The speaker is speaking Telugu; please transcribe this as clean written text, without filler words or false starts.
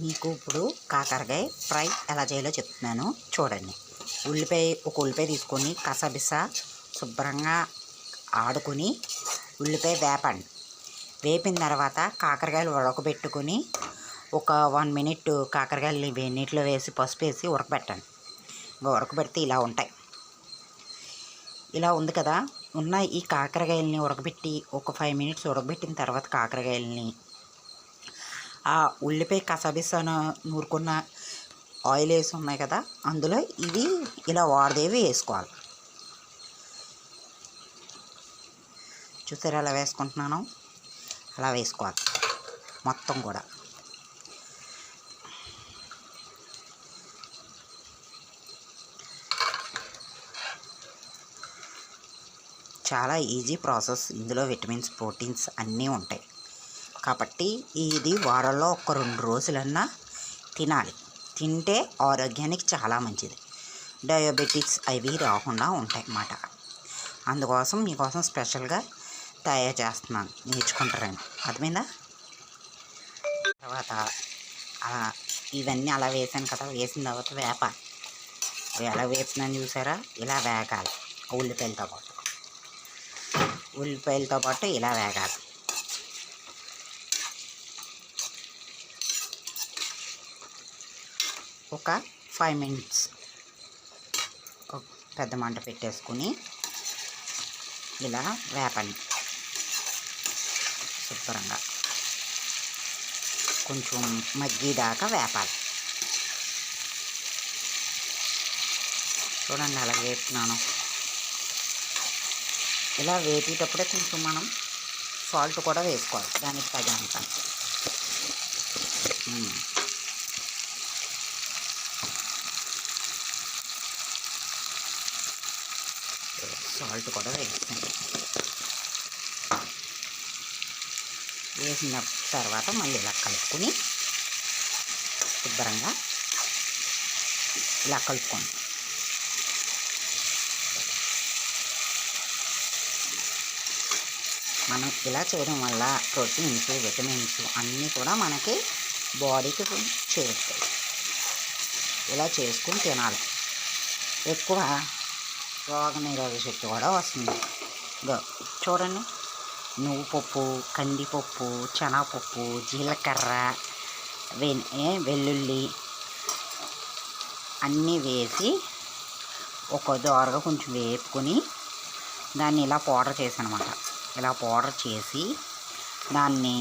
మీకు ఇప్పుడు కాకరకాయ ఫ్రై ఎలా చేయాలో చెప్తున్నాను చూడండి. ఒక ఉల్లిపాయ తీసుకొని కసబిస శుభ్రంగా ఆడుకొని ఉల్లిపాయ వేపండి. వేపిన తర్వాత కాకరకాయలు ఉడకబెట్టుకొని ఒక 1 మినిట్ కాకరకాయలు నీటిలో వేసి పసుపు వేసి ఉడకబెట్టండి. ఇంకా ఉడకబెడితే ఇలా ఉంటాయి. ఇలా ఉంది కదా, ఉన్న ఈ కాకరకాయలని ఉడకబెట్టి ఒక 5 మినిట్స్ ఉడకబెట్టిన తర్వాత కాకరకాయలని ఆ ఉల్లిపాయ కసబిసన నూరుకున్న ఆయిల్ వేసి ఉన్నాయి కదా, అందులో ఇవి ఇలా వాడదేవి వేసుకోవాలి. చూసారా ఎలా వేసుకుంటున్నాను? అలా వేసుకోవాలి మొత్తం కూడా. చాలా ఈజీ ప్రాసెస్. ఇందులో విటమిన్స్, ప్రోటీన్స్ అన్నీ ఉంటాయి కాబట్టి ఇది వారంలో ఒక 2 రోజులన్నా తినాలి. తింటే ఆరోగ్యానికి చాలా మంచిది. డయాబెటిక్స్ అవి రాకుండా ఉంటాయి అన్నమాట. అందుకోసం మీకోసం స్పెషల్గా తయారు చేస్తున్నాను, నేర్చుకుంటారండి. అర్థమైందా? తర్వాత ఇవన్నీ అలా వేసాను కదా, వేసిన తర్వాత వేపాలి. ఎలా వేపుతున్నాను చూసారా? ఇలా వేగాలి. ఉల్లిపాయలతో పాటు ఇలా వేగాలి. ఒక 5 మినిట్స్ పెద్ద మంట పెట్టేసుకుని ఇలా వేపండి శుభ్రంగా. కొంచెం మగ్గిదాకా వేపాలి. చూడండి అలా వేపుతున్నాను. ఇలా వేపేటప్పుడే కొంచెం మనం సాల్ట్ కూడా వేసుకోవాలి, దానికి తగినంత. సాల్ట్ కూడా వేస్తుంది. వేసిన తర్వాత మళ్ళీ ఇలా కలుపుకొని శుభ్రంగా ఇలా కలుపుకోండి. మనం ఇలా చేయడం వల్ల ప్రోటీన్స్, విటమిన్స్ అన్నీ కూడా మనకి బాడీకి చేరుతాయి. ఇలా చేసుకుని తినాలి. ఎక్కువ రోగనిరోధక శక్తి కూడా వస్తుంది. చూడండి, నువ్వు పప్పు, కందిపప్పు, శనగపప్పు, జీలకర్ర, వెల్లుల్లి అన్నీ వేసి ఒక దోరగా కొంచెం వేపుకొని దాన్ని ఇలా పౌడర్ చేసి అనమాట. ఇలా పౌడర్ చేసి దాన్ని